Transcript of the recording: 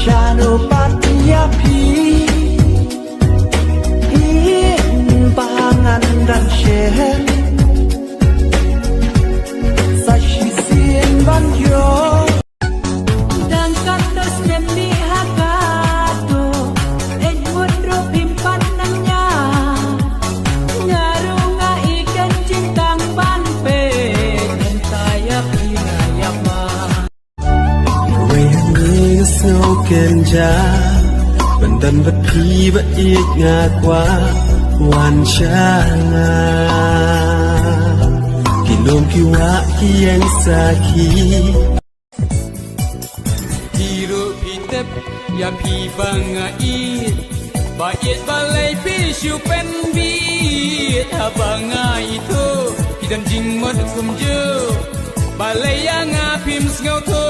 Shanupatyapi Pangan dan shen Sashisin banjo Dan katos demi hakato Edmund pimpan nanya Ngarunga ikan cintang panpe Dan tayak inayama Wehani snow kenja Bandan bati ba ik ngakwa Wan shanga Kilom kiwa kiyang saki Hiro pitep ya pi bangait Bait balai pishu pen bit Habanga itu Kidan jing mod kumju Balai yang apim sngau to